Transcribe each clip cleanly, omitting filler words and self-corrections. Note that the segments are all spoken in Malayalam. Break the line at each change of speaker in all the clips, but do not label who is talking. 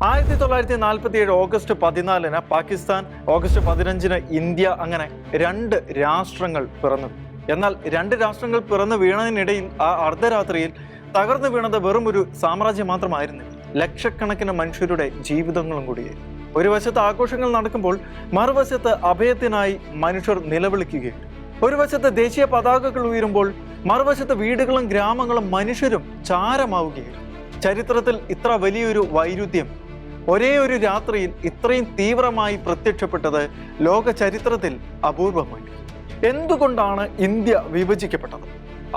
1947 ഓഗസ്റ്റ് 14 പാകിസ്ഥാൻ, ഓഗസ്റ്റ് 15 ഇന്ത്യ, അങ്ങനെ രണ്ട് രാഷ്ട്രങ്ങൾ പിറന്നു. എന്നാൽ രണ്ട് രാഷ്ട്രങ്ങൾ പിറന്നു വീണതിനിടയിൽ ആ അർദ്ധരാത്രിയിൽ തകർന്നു വീണത് വെറും ഒരു സാമ്രാജ്യം മാത്രമായിരുന്നില്ല, ലക്ഷക്കണക്കിന് മനുഷ്യരുടെ ജീവിതങ്ങളും കൂടിയായിരുന്നു. ഒരു വശത്ത് ആഘോഷങ്ങൾ നടക്കുമ്പോൾ മറുവശത്ത് അഭയത്തിനായി മനുഷ്യർ നിലവിളിക്കുകയും, ഒരു വശത്ത് ദേശീയ പതാകകൾ ഉയരുമ്പോൾ മറുവശത്ത് വീടുകളും ഗ്രാമങ്ങളും മനുഷ്യരും ചാരമാവുകയായിരുന്നു. ചരിത്രത്തിൽ ഇത്ര വലിയൊരു വൈരുദ്ധ്യം ഒരേ ഒരു രാത്രിയിൽ ഇത്രയും തീവ്രമായി പ്രത്യക്ഷപ്പെട്ടത് ലോക ചരിത്രത്തിൽ അപൂർവമായി. എന്തുകൊണ്ടാണ് ഇന്ത്യ വിഭജിക്കപ്പെട്ടത്?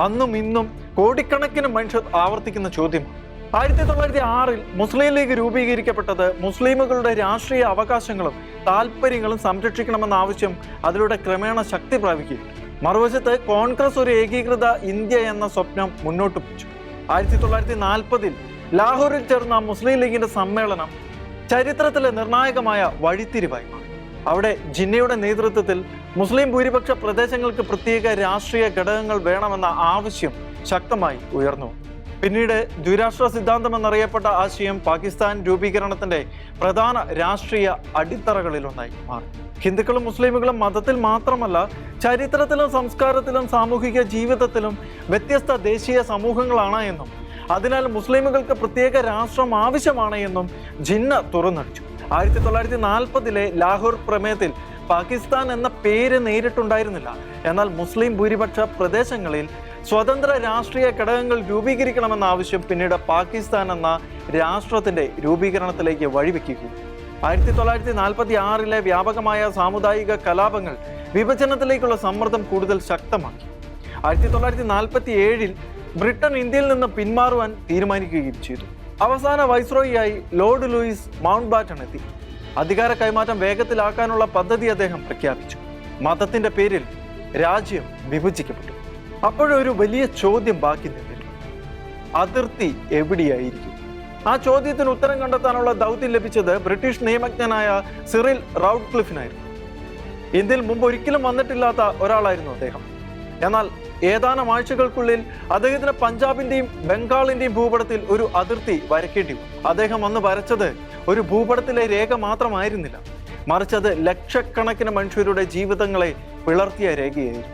അന്നും ഇന്നും കോടിക്കണക്കിന് മനുഷ്യർ ആവർത്തിക്കുന്ന ചോദ്യമാണ്. 1906 മുസ്ലിം ലീഗ് രൂപീകരിക്കപ്പെട്ടത് മുസ്ലിമുകളുടെ രാഷ്ട്രീയ അവകാശങ്ങളും താല്പര്യങ്ങളും സംരക്ഷിക്കണമെന്ന ആവശ്യം അതിലൂടെ ക്രമേണ ശക്തി പ്രാപിക്കുകയും, മറുവശത്ത് കോൺഗ്രസ് ഒരു ഏകീകൃത ഇന്ത്യ എന്ന സ്വപ്നം മുന്നോട്ട് വെച്ചു. 1940 ലാഹോറിൽ ചേർന്ന മുസ്ലിം ലീഗിന്റെ സമ്മേളനം ചരിത്രത്തിലെ നിർണായകമായ വഴിത്തിരിവായി മാറി. അവിടെ ജിന്നയുടെ നേതൃത്വത്തിൽ മുസ്ലിം ഭൂരിപക്ഷ പ്രദേശങ്ങൾക്ക് പ്രത്യേക രാഷ്ട്രീയ ഘടകങ്ങൾ വേണമെന്ന ആവശ്യം ശക്തമായി ഉയർന്നു. പിന്നീട് ദ്വിരാഷ്ട്ര സിദ്ധാന്തം എന്നറിയപ്പെട്ട ആശയം പാകിസ്ഥാൻ രൂപീകരണത്തിന്റെ പ്രധാന രാഷ്ട്രീയ അടിത്തറകളിലൊന്നായി മാറി. ഹിന്ദുക്കളും മുസ്ലിമുകളും മതത്തിൽ മാത്രമല്ല, ചരിത്രത്തിലും സംസ്കാരത്തിലും സാമൂഹിക ജീവിതത്തിലും വ്യത്യസ്ത ദേശീയ സമൂഹങ്ങളാണ് എന്നും അതിനാൽ മുസ്ലിമുകൾക്ക് പ്രത്യേക രാഷ്ട്രം ആവശ്യമാണ് എന്നും ജിന്ന തുറന്നടിച്ചു. 1940 ലാഹോർ പ്രമേയത്തിൽ പാകിസ്ഥാൻ എന്ന പേര് നേരിട്ടുണ്ടായിരുന്നില്ല. എന്നാൽ മുസ്ലിം ഭൂരിപക്ഷ പ്രദേശങ്ങളിൽ സ്വതന്ത്ര രാഷ്ട്രീയ ഘടകങ്ങൾ രൂപീകരിക്കണമെന്ന ആവശ്യം പിന്നീട് പാകിസ്ഥാൻ എന്ന രാഷ്ട്രത്തിന്റെ രൂപീകരണത്തിലേക്ക് വഴിവെക്കുകയും 1946 വ്യാപകമായ സാമുദായിക കലാപങ്ങൾ വിഭജനത്തിലേക്കുള്ള സമ്മർദ്ദം കൂടുതൽ ശക്തമാക്കി. 1947 ബ്രിട്ടൻ ഇന്ത്യയിൽ നിന്ന് പിന്മാറുവാൻ തീരുമാനിക്കുകയും ചെയ്തു. അവസാന വൈസ്രോയിയായി ലോർഡ് ലൂയിസ് മൗണ്ട് ബാറ്റൺ എത്തി. അധികാര കൈമാറ്റം വേഗത്തിലാക്കാനുള്ള പദ്ധതി അദ്ദേഹം പ്രഖ്യാപിച്ചു. മതത്തിന്റെ പേരിൽ രാജ്യം വിഭജിക്കപ്പെട്ടു. അപ്പോഴൊരു വലിയ ചോദ്യം ബാക്കി നിന്നിരുന്നു: അതിർത്തി എവിടെയായിരിക്കും? ആ ചോദ്യത്തിന് ഉത്തരം കണ്ടെത്താനുള്ള ദൗത്യം ലഭിച്ചത് ബ്രിട്ടീഷ് നിയമജ്ഞനായ സിറിൽ റൗഡ്ക്ലിഫിനായിരുന്നു. ഇന്ത്യയിൽ മുമ്പ് ഒരിക്കലും വന്നിട്ടില്ലാത്ത ഒരാളായിരുന്നു അദ്ദേഹം. എന്നാൽ ഏതാനും ആഴ്ചകൾക്കുള്ളിൽ അദ്ദേഹത്തിന് പഞ്ചാബിന്റെയും ബംഗാളിന്റെയും ഭൂപടത്തിൽ ഒരു അതിർത്തി വരയ്ക്കേണ്ടി വന്നു. അദ്ദേഹം അന്ന് വരച്ചത് ഒരു ഭൂപടത്തിലെ രേഖ മാത്രമായിരുന്നില്ല, മറിച്ച് അത് ലക്ഷക്കണക്കിന് മനുഷ്യരുടെ ജീവിതങ്ങളെ പിളർത്തിയ രേഖയായിരുന്നു.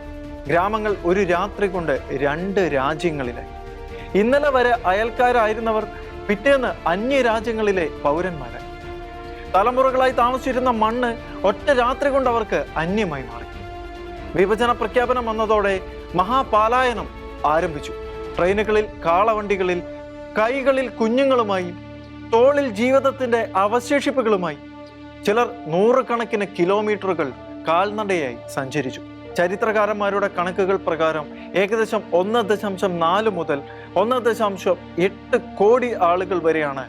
ഗ്രാമങ്ങൾ ഒരു രാത്രി കൊണ്ട് രണ്ട് രാജ്യങ്ങളിലായി. ഇന്നലെ വരെ അയൽക്കാരായിരുന്നവർ പിറ്റേന്ന് അന്യ രാജ്യങ്ങളിലെ പൗരന്മാരായി. തലമുറകളായി താമസിച്ചിരുന്ന മണ്ണ് ഒറ്റ രാത്രി കൊണ്ട് അവർക്ക് അന്യമായി മാറി. വിഭജന പ്രഖ്യാപനം വന്നതോടെ മഹാപാലായനം ആരംഭിച്ചു. ട്രെയിനുകളിൽ, കാളവണ്ടികളിൽ, കൈകളിൽ കുഞ്ഞുങ്ങളുമായി, തോളിൽ ജീവിതത്തിന്റെ അവശേഷിപ്പുകളുമായി ചിലർ നൂറുകണക്കിന് കിലോമീറ്ററുകൾ കാൽനടയായി സഞ്ചരിച്ചു. ചരിത്രകാരന്മാരുടെ കണക്കുകൾ പ്രകാരം ഏകദേശം 1.4 മുതൽ 1.8 കോടി ആളുകൾ വരെയാണ്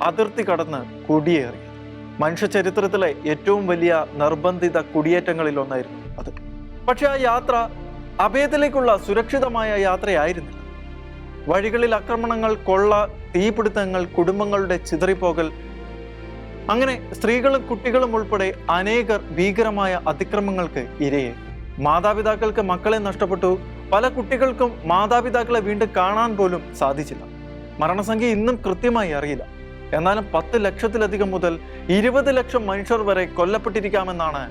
അതിർത്തി കടന്ന് കുടിയേറിയത്. മനുഷ്യ ചരിത്രത്തിലെ ഏറ്റവും വലിയ നിർബന്ധിത കുടിയേറ്റങ്ങളിൽ ഒന്നായിരുന്നു അത്. പക്ഷെ ആ യാത്ര അഭയത്തിലേക്കുള്ള സുരക്ഷിതമായ യാത്രയായിരുന്നില്ല. വഴികളിൽ ആക്രമണങ്ങൾ, കൊള്ള, തീപിടുത്തങ്ങൾ, കുടുംബങ്ങളുടെ ചിതറിപ്പോകൽ, അങ്ങനെ സ്ത്രീകളും കുട്ടികളും ഉൾപ്പെടെ അനേകർ ഭീകരമായ അതിക്രമങ്ങൾക്ക് ഇരയായി. മാതാപിതാക്കൾക്ക് മക്കളെ നഷ്ടപ്പെട്ടു. പല കുട്ടികൾക്കും മാതാപിതാക്കളെ വീണ്ടും കാണാൻ പോലും സാധിച്ചില്ല. മരണസംഖ്യ ഇന്നും കൃത്യമായി അറിയില്ല. എന്നാലും 10 ലക്ഷത്തിലധികം മുതൽ 20 ലക്ഷം മനുഷ്യർ വരെ കൊല്ലപ്പെട്ടിരിക്കാമെന്നാണ്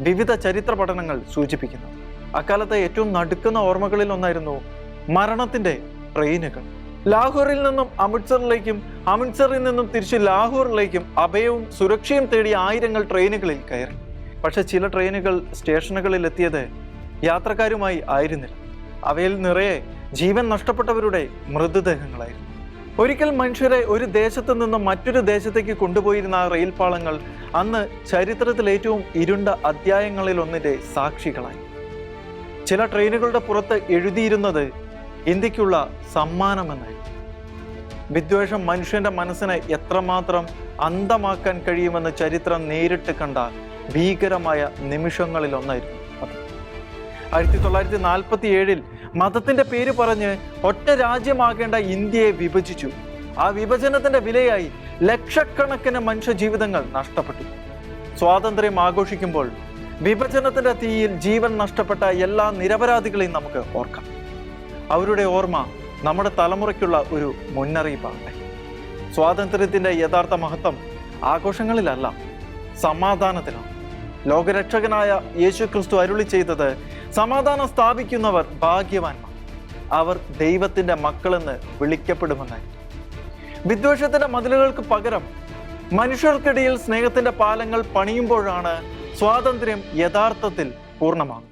വിവിധ ചരിത്ര പഠനങ്ങൾ സൂചിപ്പിക്കുന്നത്. അക്കാലത്തെ ഏറ്റവും നടുക്കുന്ന ഓർമ്മകളിൽ ഒന്നായിരുന്നു മരണത്തിന്റെ ട്രെയിനുകൾ. ലാഹോറിൽ നിന്നും അമൃത്സറിലേക്കും, അമൃത്സറിൽ നിന്നും തിരിച്ച് ലാഹോറിലേക്കും അഭയവും സുരക്ഷയും തേടി ആയിരങ്ങൾ ട്രെയിനുകളിൽ കയറി. പക്ഷെ ചില ട്രെയിനുകൾ സ്റ്റേഷനുകളിൽ എത്തിയത് യാത്രക്കാരുമായി ആയിരുന്നില്ല. അവയിൽ നിറയെ ജീവൻ നഷ്ടപ്പെട്ടവരുടെ മൃതദേഹങ്ങളായിരുന്നു. ഒരിക്കൽ മനുഷ്യരെ ഒരു ദേശത്തു നിന്നും മറ്റൊരു ദേശത്തേക്ക് കൊണ്ടുപോയിരുന്ന ആ റെയിൽ പാളങ്ങൾ അന്ന് ചരിത്രത്തിൽ ഏറ്റവും ഇരുണ്ട അധ്യായങ്ങളിൽ ഒന്നിന്റെ സാക്ഷികളായി. ചില ട്രെയിനുകളുടെ പുറത്ത് എഴുതിയിരുന്നത് ഇന്ത്യക്കുള്ള സമ്മാനമെന്നായിരുന്നു. വിദ്വേഷം മനുഷ്യന്റെ മനസ്സിനെ എത്രമാത്രം അന്ധമാക്കാൻ കഴിയുമെന്ന് ചരിത്രം നേരിട്ട് കണ്ട ഭീകരമായ നിമിഷങ്ങളിൽ ഒന്നായിരുന്നു അത്. 1947 മതത്തിന്റെ പേര് പറഞ്ഞ് ഒറ്റ രാജ്യമാകേണ്ട ഇന്ത്യയെ വിഭജിച്ചു. ആ വിഭജനത്തിന്റെ വിലയായി ലക്ഷക്കണക്കിന് മനുഷ്യ ജീവിതങ്ങൾ നഷ്ടപ്പെട്ടു. സ്വാതന്ത്ര്യം ആഘോഷിക്കുമ്പോൾ വിഭജനത്തിന്റെ തീയിൽ ജീവൻ നഷ്ടപ്പെട്ട എല്ലാ നിരപരാധികളെയും നമുക്ക് ഓർക്കാം. അവരുടെ ഓർമ്മ നമ്മുടെ തലമുറയ്ക്കുള്ള ഒരു മുന്നറിയിപ്പാകട്ടെ. സ്വാതന്ത്ര്യത്തിന്റെ യഥാർത്ഥ മഹത്വം ആഘോഷങ്ങളിലല്ല, സമാധാനത്തിലാണ്. ലോകരക്ഷകനായ യേശു ക്രിസ്തു അരുളി ചെയ്തത്, സമാധാനം സ്ഥാപിക്കുന്നവർ ഭാഗ്യവാന്മാർ, അവർ ദൈവത്തിന്റെ മക്കളെന്ന് വിളിക്കപ്പെടുമെന്നായി. വിദ്വേഷത്തിന്റെ മതിലുകൾക്ക് പകരം മനുഷ്യർക്കിടയിൽ സ്നേഹത്തിന്റെ പാലങ്ങൾ പണിയുമ്പോഴാണ് സ്വാതന്ത്ര്യം യഥാർത്ഥത്തിൽ പൂർണ്ണമാകുന്നത്.